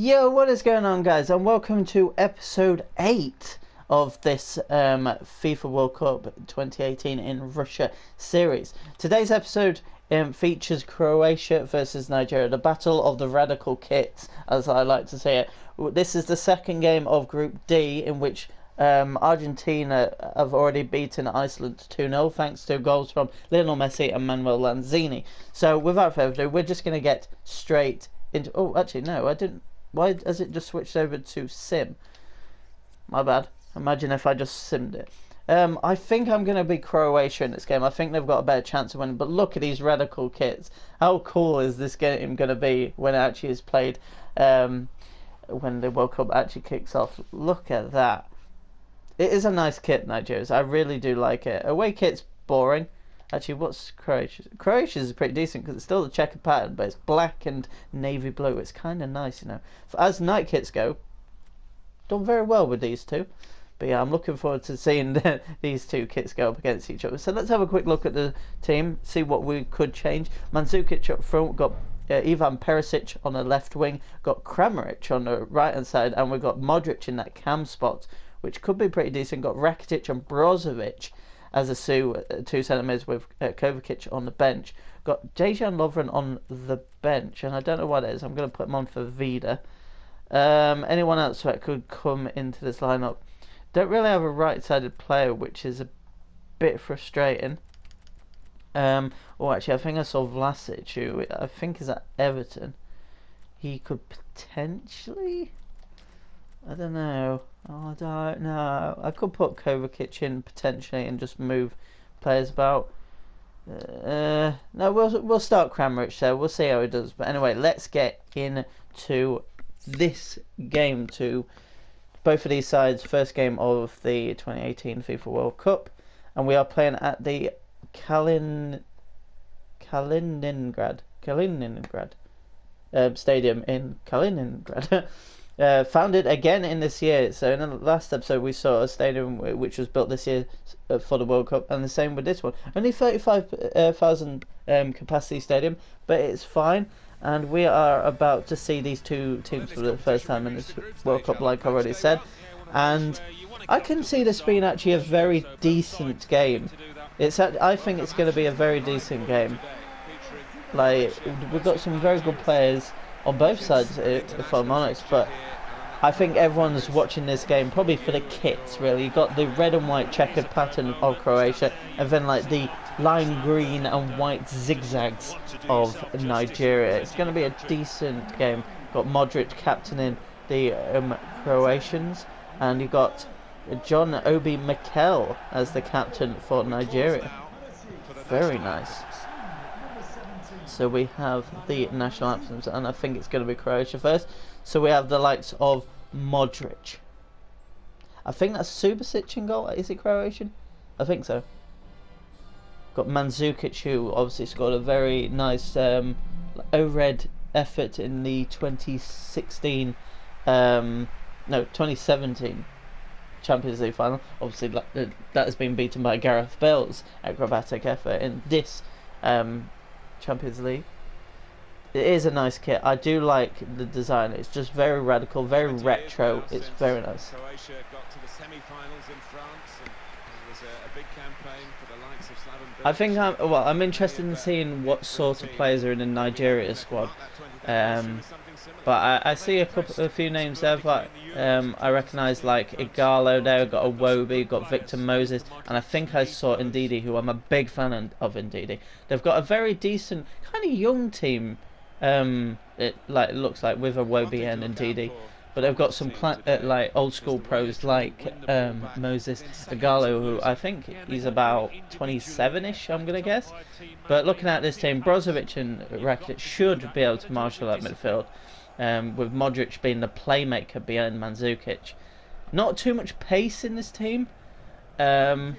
Yo, what is going on, guys, and welcome to episode 8 of this FIFA World Cup 2018 in Russia series. Today's episode features Croatia versus Nigeria, the battle of the radical kits, as I like to say it. This is the second game of Group D, in which Argentina have already beaten Iceland 2-0 thanks to goals from Lionel Messi and Manuel Lanzini. So without further ado, we're just going to get straight into... Oh, actually, no, I didn't... Why has it just switched over to sim? My bad. Imagine if I just simmed it. I think I'm going to be Croatia in this game. I think they've got a better chance of winning. But look at these radical kits. How cool is this game going to be when it actually is played? When the World Cup actually kicks off. Look at that. It is a nice kit, Nigeria's. I really do like it. Away kit's boring. Actually, what's Croatia's? Croatia's is pretty decent because it's still the checkered pattern, but it's black and navy blue. It's kind of nice, you know. As night kits go, done very well with these two. But yeah, I'm looking forward to seeing these two kits go up against each other. So let's have a quick look at the team, see what we could change. Mandzukic up front, we've got Ivan Perisic on the left wing, got Kramaric on the right hand side, and we've got Modric in that cam spot, which could be pretty decent. Got Rakitic and Brozovic as a two centre-mids with Kovacic on the bench. Got Dejan Lovren on the bench, and I don't know what it is. I'm going to put him on for Vida. Anyone else that could come into this lineup? Don't really have a right-sided player, which is a bit frustrating. Oh, actually, I think I saw Vlasic, who I think is at Everton. He could potentially... I don't know. Oh, I don't know. I could put Kovacic in potentially and just move players about. No, we'll start Kramaric, so we'll see how he does. But anyway, let's get into this game to both of these sides. First game of the 2018 FIFA World Cup, and we are playing at the Kaliningrad stadium in Kaliningrad. Founded again in this year. So in the last episode we saw a stadium which was built this year for the World Cup, and the same with this one. Only 35,000 capacity stadium, but it's fine. And we are about to see these two teams for the first time in this World Cup, like I already said. And I can see this being actually a very decent game. I think it's going to be a very decent game. Like, we've got some very good players on both sides, if I'm honest, but I think everyone's watching this game probably for the kits, really. You've got the red and white checkered pattern of Croatia, and then like the lime green and white zigzags of Nigeria. It's going to be a decent game. Got Modric captaining the Croatians, and you've got John Obi Mikel as the captain for Nigeria. Very nice. So we have the national anthems, and I think it's going to be Croatia first. So we have the likes of Modric. I think that's Subasic in goal. Is it Croatian? I think so. Got Mandzukic, who obviously scored a very nice O-Red effort in the 2017 Champions League final. Obviously that has been beaten by Gareth Bale's acrobatic effort in this Champions League. It is a nice kit. I do like the design. It's just very radical, very retro. It's very nice. Croatia got to the semi-finals in France, and there was a big campaign for the likes of Slaven. I think I'm interested in seeing what sort of players are in the Nigeria squad. But I see a few names there, but I recognise like Igalo there, got Iwobi, got Victor Moses, and I think I saw Ndidi, who I'm a big fan of Ndidi. They've got a very decent, kind of young team. It looks like with Iwobi and Ndidi, but they've got some like old school pros like Moses Igalo, who I think he's about 27ish, I'm gonna guess. But looking at this team, Brozovic and Rakitic should be able to marshal that midfield. With Modric being the playmaker behind Mandzukic. Not too much pace in this team, but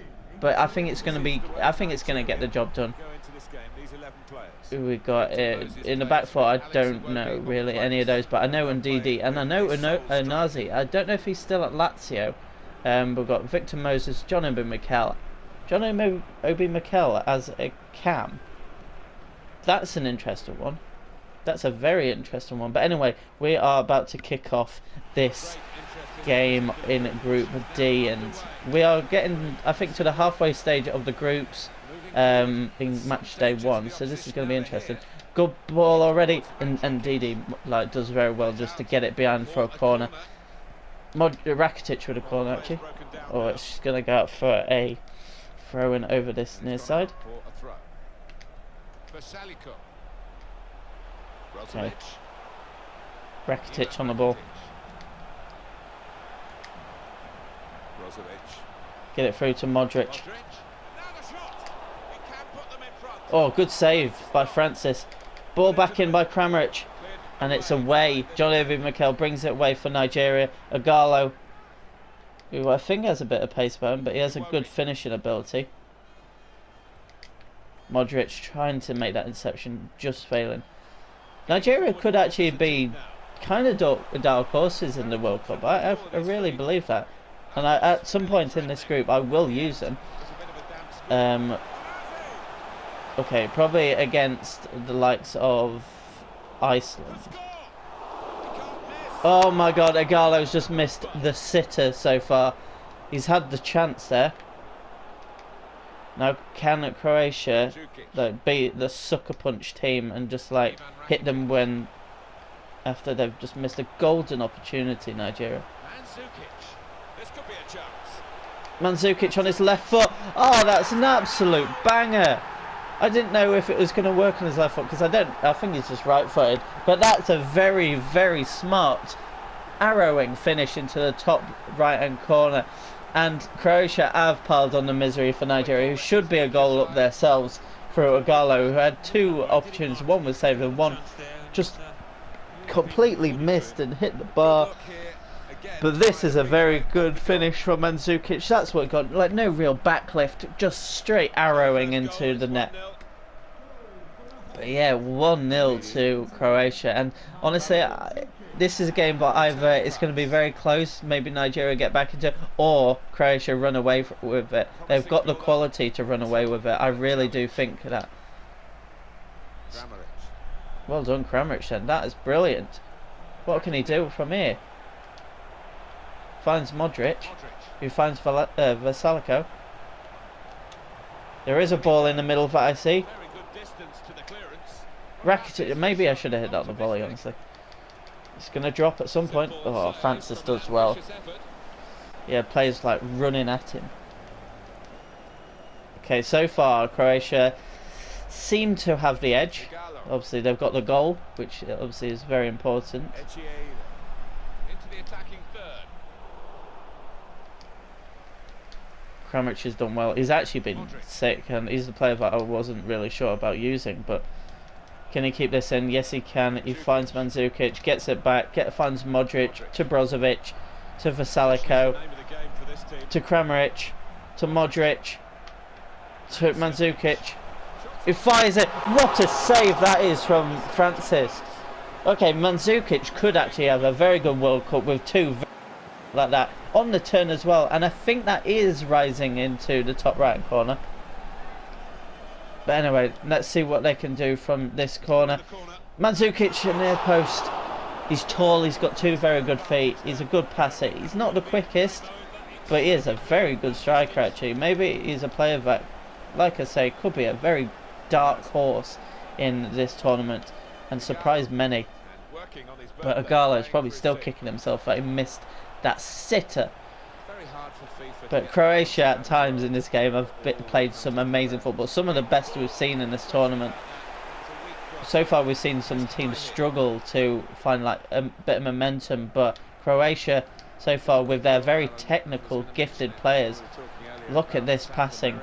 I think it's going to get the job done. We got in the back four. I don't know really any of those, but I know Ndidi and I know Onazi. I don't know if he's still at Lazio. We've got Victor Moses, John Obi Mikel as a cam. That's an interesting one. That's a very interesting one. But anyway, we are about to kick off this game in Group D, and we are getting, I think, to the halfway stage of the groups in match day 1. So this is going to be interesting. Good ball already, and Didi like does very well just to get it behind for a corner. Rakitic with a corner actually. Oh, it's going to go out for a throw in over this near side. Okay. Rakitic on the ball. Get it through to Modric. Oh, good save by Francis. Ball back in by Kramaric. And it's away. John Obi Mikel brings it away for Nigeria. Igalo, who I think has a bit of pace about him, but he has a good finishing ability. Modric trying to make that interception, just failing. Nigeria could actually be kind of dark horses in the World Cup. I really believe that. And at some point in this group, I will use them. Okay, probably against the likes of Iceland. Oh my god, Igalo's just missed the sitter so far. He's had the chance there. Now can Croatia like beat the sucker punch team and just like hit them when after they've just missed a golden opportunity, Nigeria. Mandzukic on his left foot. Oh, that's an absolute banger. I didn't know if it was going to work on his left foot because I think he's just right-footed. But that's a very, very smart arrowing finish into the top right-hand corner. And Croatia have piled on the misery for Nigeria, who should be a goal up themselves through Igalo, who had 2 opportunities. One was saved and one just completely missed and hit the bar. But this is a very good finish from Mandzukic. That's what got, like, no real backlift, just straight arrowing into the net. But yeah, 1-0 to Croatia. And honestly, this is a game that either it's going to be very close, maybe Nigeria get back into it, or Croatia run away with it. They've got the quality to run away with it. I really do think that. Well done, Kramaric, then. That is brilliant. What can he do from here? Finds Modric, who finds Vasalico. There is a ball in the middle that I see. Rakitic, maybe I should have hit that on the volley, honestly. It's going to drop at some point. Oh, Francis does well. Yeah, players like running at him. Okay, so far Croatia seem to have the edge. Obviously they've got the goal, which obviously is very important. Kramaric has done well. He's actually been sick, and he's the player that I wasn't really sure about using. But can he keep this in? Yes, he can. He finds Mandzukic, gets it back, finds Modric to Brozovic, to Vasalico, to Kramaric, to Modric, to Mandzukic. He fires it. What a save that is from Francis. Okay, Mandzukic could actually have a very good World Cup with 2 like that on the turn as well, and I think that is rising into the top right corner. But anyway, let's see what they can do from this corner. Mandzukic near post. He's tall, he's got 2 very good feet, he's a good passer. He's not the quickest, but he is a very good striker actually. Maybe he's a player that, like I say, could be a very dark horse in this tournament and surprise many. But Igalo is probably still kicking himself that he missed that sitter. But Croatia at times in this game have played some amazing football, some of the best we've seen in this tournament. So far we've seen some teams struggle to find like a bit of momentum, but Croatia so far with their very technical, gifted players. Look at this passing,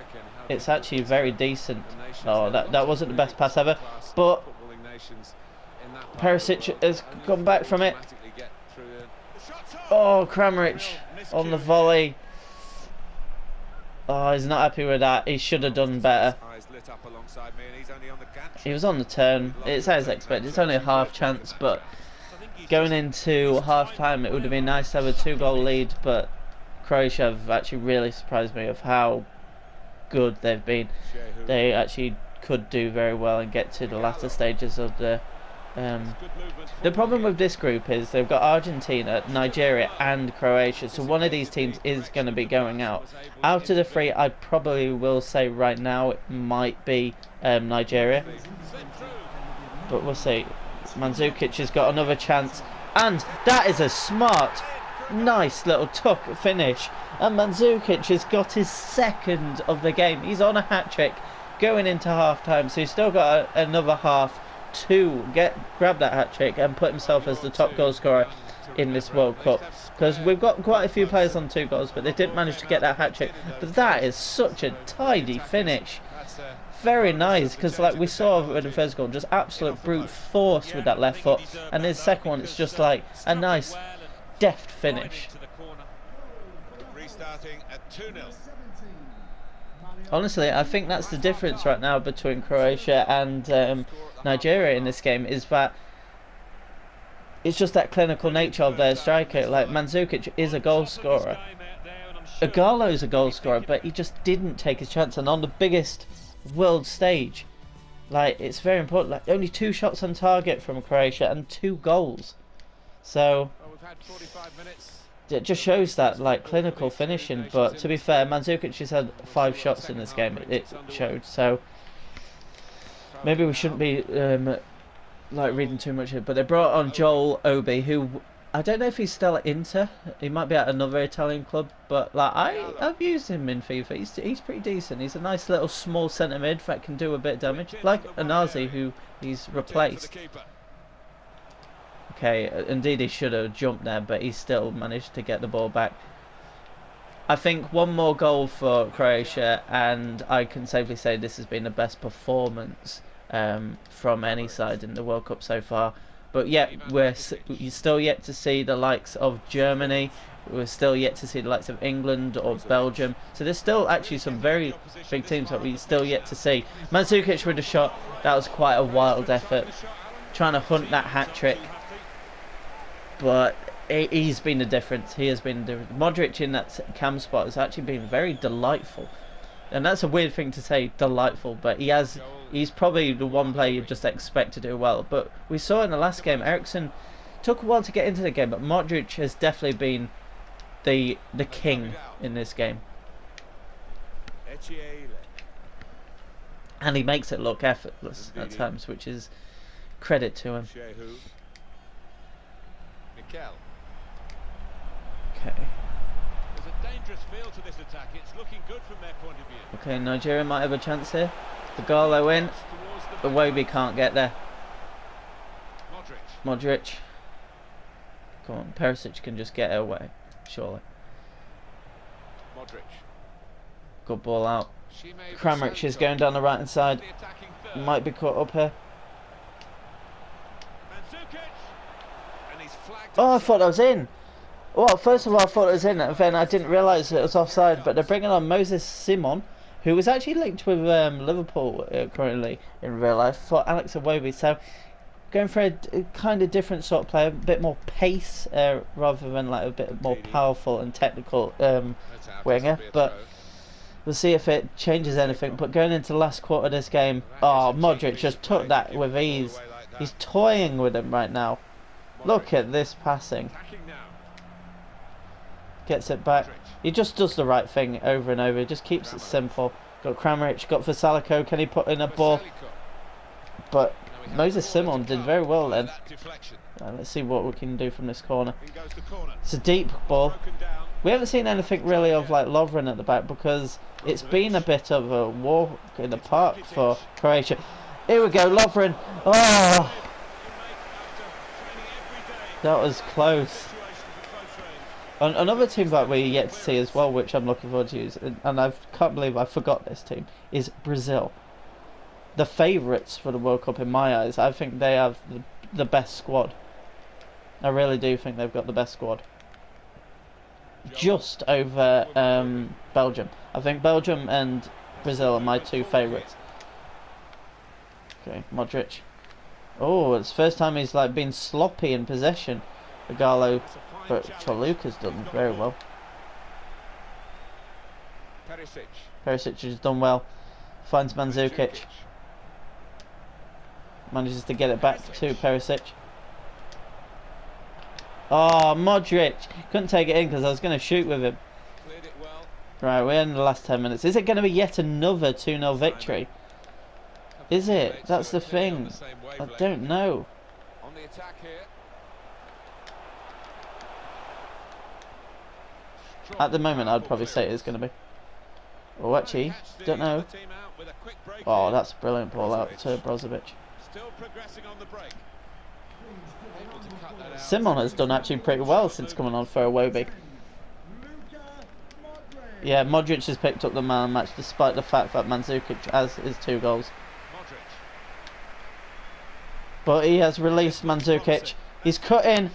it's actually very decent. Oh, that wasn't the best pass ever, but Perisic has gone back from it. Oh, Kramaric on the volley. Oh, he's not happy with that. He should have done better. He was on the turn. It's as expected. It's only a half chance, but going into half time, it would have been nice to have a 2-goal lead. But Croatia have actually really surprised me of how good they've been. They actually could do very well and get to the latter stages of the The problem with this group is they've got Argentina, Nigeria and Croatia, so one of these teams is going to be going out. Out of the three, I probably will say right now it might be Nigeria, but we'll see. Mandzukic has got another chance, and that is a smart, nice little tuck finish, and Mandzukic has got his second of the game. He's on a hat-trick going into half-time, so he's still got another half to grab that hat-trick and put himself as the top goal scorer in this World Cup, because we've got quite a few players on 2 goals, but they didn't manage to get that hat-trick. But that is such a tidy finish, very nice, because like we saw with the first goal, just absolute brute force with that left foot, and his second one, it's just like a nice deft finish. Honestly, I think that's the difference right now between Croatia and Nigeria in this game, is that it's just that clinical nature of their striker. Like, Mandzukic is a goal scorer, Igalo is a goal scorer, but he just didn't take his chance, and on the biggest world stage, like, it's very important. Like, only 2 shots on target from Croatia and 2 goals, so it just shows that, like, clinical finishing. But to be fair, Mandzukic has had 5 shots in this game, it showed, so maybe we shouldn't be like reading too much here. But they brought on Joel Obi, who I don't know if he's still at Inter. He might be at another Italian club, but like I've used him in FIFA. He's pretty decent. He's a nice little small centre mid that can do a bit of damage, like Anazi, who he's replaced. Okay, indeed he should have jumped there, but he still managed to get the ball back. I think one more goal for Croatia, and I can safely say this has been the best performance from any side in the World Cup so far. But yet we're still yet to see the likes of Germany. We're still yet to see the likes of England or Belgium. So there's still actually some very big teams that we still yet to see. Mandzukic with a shot. That was quite a wild effort, trying to hunt that hat-trick. But he's been the difference. He has been the difference. Modric in that cam spot has actually been very delightful. And that's a weird thing to say, delightful, but he's probably the one player you just expect to do well. But we saw in the last game, Eriksen took a while to get into the game, but Modric has definitely been the king in this game. And he makes it look effortless at times, which is credit to him. Okay. There's a dangerous feel to this attack. It's looking good from their point of view. Okay, Nigeria might have a chance here. The Igalo in. Iwobi can't get there. Modric. Come on, Perisic can just get it away, surely. Good ball out. Kramaric is going down the right hand side. Might be caught up here. Oh, I thought I was in. Well, first of all, I thought it was in, and then I didn't realise it was offside. But they're bringing on Moses Simon, who was actually linked with Liverpool currently in real life, for Alex Iwobi. So going for a kind of different sort of player, a bit more pace rather than like a bit more powerful and technical winger. But we'll see if it changes anything. But going into the last quarter of this game, oh, Modric just took that with ease. He's toying with him right now. Look at this passing. Gets it back. He just does the right thing over and over. He just keeps it simple. Got Kramaric, got Vasalico. Can he put in a ball? But Moses Simon did very well then. Let's see what we can do from this corner. It's a deep ball. We haven't seen anything really of like Lovren at the back, because it's been a bit of a walk in the park for Croatia. Here we go, Lovren. Oh, that was close. Another team that we're yet to see as well, which I'm looking forward to, and I can't believe I forgot this team, is Brazil. The favourites for the World Cup in my eyes. I think they have the best squad. I really do think they've got the best squad. Just over Belgium. I think Belgium and Brazil are my 2 favourites. Okay, Modric. Oh, it's the first time he's like been sloppy in possession. Igalo, but Choluka's done very well. Perisic has done well. Finds Mandzukic. Manages to get it back to Perisic. Oh, Modric. Couldn't take it in because I was going to shoot with him. Cleared it well. Right, we're in the last 10 minutes. Is it going to be yet another 2-0 victory? Is it? That's the thing. I don't know. On the attack here. At the moment, I'd probably say it is going to be. Oh, actually, don't know. Oh, that's a brilliant ball out to Brozovic. Still progressing on the break. Able to cut that out. Simon has done actually pretty well since coming on for Iwobi. Yeah, Modric has picked up the man of the match despite the fact that Mandzukic has his 2 goals. Modric. But he has released Mandzukic. He's cut in.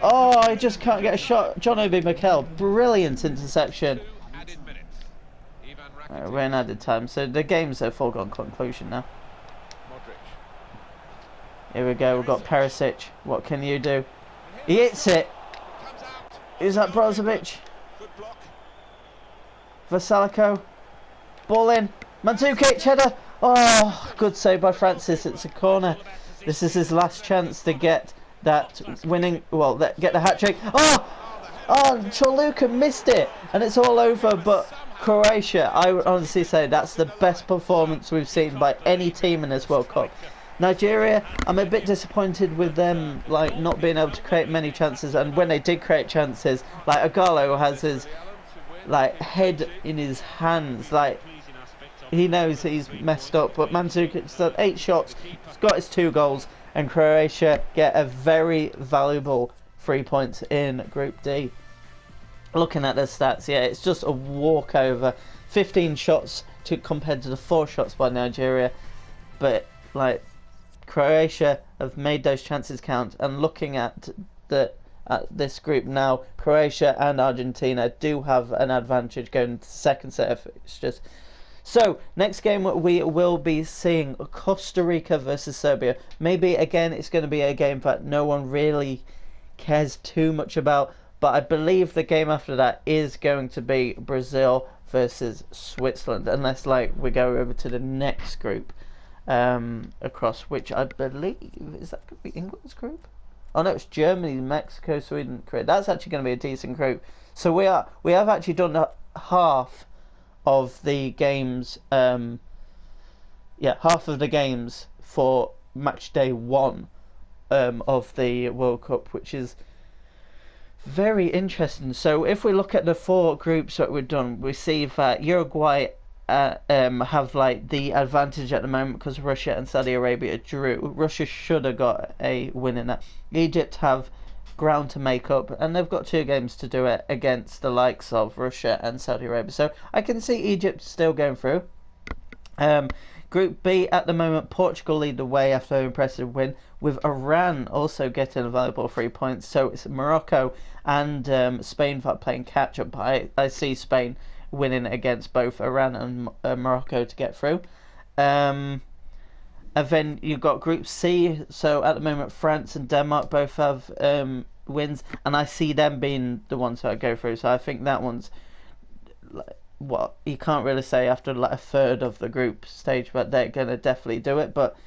Oh, he just can't get a shot. John Obi Mikel, brilliant interception. 2 added minutes. Ivan Right, Rakitic. we're in added time, so the game's a foregone conclusion now. Modric. Here we go, we've got Perisic. What can you do? He hits it. Comes out. Is that Brozovic? Good block. Vasalico. Ball in. Mandzukic, header. Oh, good save by Francis. It's a corner. This is his last chance to get that winning, well, get the hat-trick. Oh, Choluka missed it, and it's all over. But Croatia, I would honestly say that's the best performance we've seen by any team in this World Cup. Nigeria, I'm a bit disappointed with them, like, not being able to create many chances, and when they did create chances, like, Agallo has his, like, head in his hands, like, he knows he's messed up. But Mandzukic's done 8 shots, he's got his 2 goals, and Croatia get a very valuable 3 points in Group D. Looking at the stats, yeah, it's just a walkover. 15 shots compared to the 4 shots by Nigeria. But, like, Croatia have made those chances count. And looking at this group now, Croatia and Argentina do have an advantage going into the second set of fixtures. So, next game we will be seeing Costa Rica versus Serbia. Maybe, again, it's going to be a game that no one really cares too much about. But I believe the game after that is going to be Brazil versus Switzerland. Unless, like, we go over to the next group across, which I believe, is that going to be England's group? Oh, no, it's Germany, Mexico, Sweden, Korea. That's actually going to be a decent group. So we have actually done half of the games, half of the games for match day 1 of the World Cup, which is very interesting. So if we look at the 4 groups that we've done, we see that Uruguay have, like, the advantage at the moment because Russia and Saudi Arabia drew. Russia should have got a win in that. Egypt have ground to make up, and they've got 2 games to do it against the likes of Russia and Saudi Arabia. So I can see Egypt still going through. Group B at the moment, Portugal lead the way after an impressive win, with Iran also getting a valuable 3 points. So it's Morocco and Spain that are playing catch up. I see Spain winning against both Iran and Morocco to get through. And then you've got Group C. So at the moment, France and Denmark both have wins, and I see them being the ones that go through. So I think that one's, what you can't really say after, like, a third of the group stage, but they're going to definitely do it. But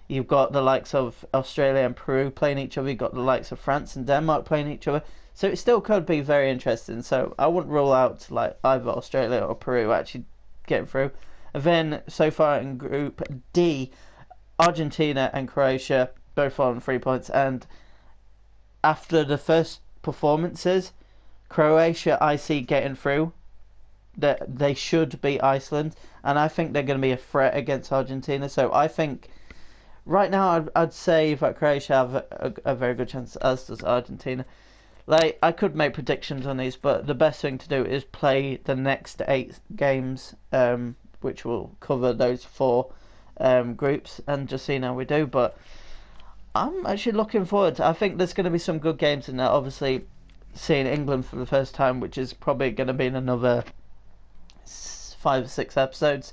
you've got the likes of Australia and Peru playing each other. You've got the likes of France and Denmark playing each other. So it still could be very interesting. So I wouldn't rule out, like, either Australia or Peru actually getting through. And then so far in Group D, Argentina and Croatia both on 3 points, and after the first performances, Croatia I see getting through. That they should beat Iceland, and I think they're going to be a threat against Argentina. So I think right now I'd say that Croatia have a very good chance, as does Argentina. Like, I could make predictions on these, but the best thing to do is play the next 8 games, which will cover those 4 groups, and just see how we do. But I'm actually looking forward to, I think there's going to be some good games in there. Obviously, seeing England for the first time, which is probably going to be in another 5 or 6 episodes.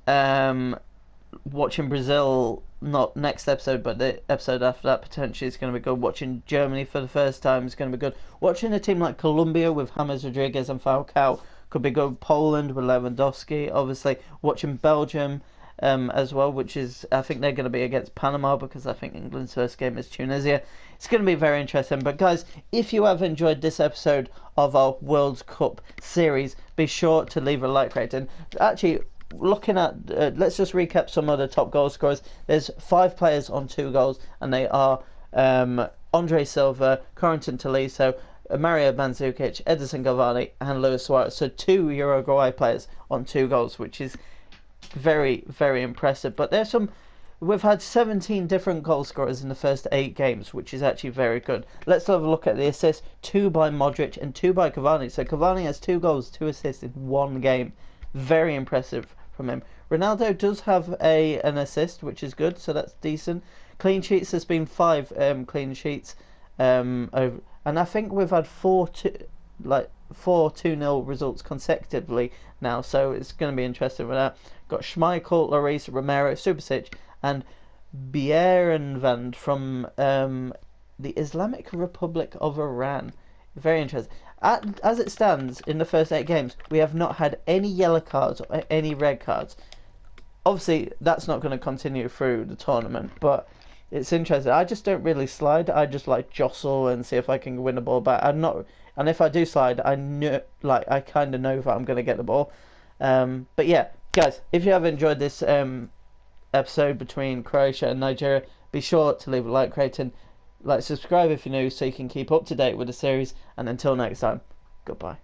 Watching Brazil, not next episode, but the episode after that, potentially is going to be good. Watching Germany for the first time is going to be good. Watching a team like Colombia with James Rodriguez and Falcao could be good. Poland with Lewandowski, obviously. Watching Belgium as well, which is, I think they're going to be against Panama, because I think England's first game is Tunisia. It's going to be very interesting. But guys, if you have enjoyed this episode of our World Cup series, be sure to leave a like rating. Actually, looking at, let's just recap some of the top goal scorers. There's 5 players on 2 goals, and they are Andre Silva, Corentin Tolisso, Mario Mandzukic, Edison Cavani, and Luis Suarez. So 2 Uruguay players on 2 goals, which is very, very impressive. But we've had 17 different goal scorers in the first 8 games, which is actually very good. Let's have a look at the assists. 2 by Modric and 2 by Cavani. So Cavani has 2 goals, 2 assists in 1 game. Very impressive from him. Ronaldo does have an assist, which is good, so that's decent. Clean sheets, there's been 5 clean sheets over, and I think we've had 4 2-0 results consecutively now, so it's going to be interesting with that. Got Schmeichel, Lloris, Romero, Subasic, and Bierenvand from the Islamic Republic of Iran. Very interesting. As it stands, in the first 8 games, we have not had any yellow cards or any red cards. Obviously, that's not going to continue through the tournament, but it's interesting. I just don't really slide. I just like jostle and see if I can win the ball back. I'm not, and if I do slide, I kind of know that I'm going to get the ball. But yeah, guys, if you have enjoyed this episode between Croatia and Nigeria, be sure to leave a like rating. Subscribe if you're new, so you can keep up to date with the series. And until next time, goodbye.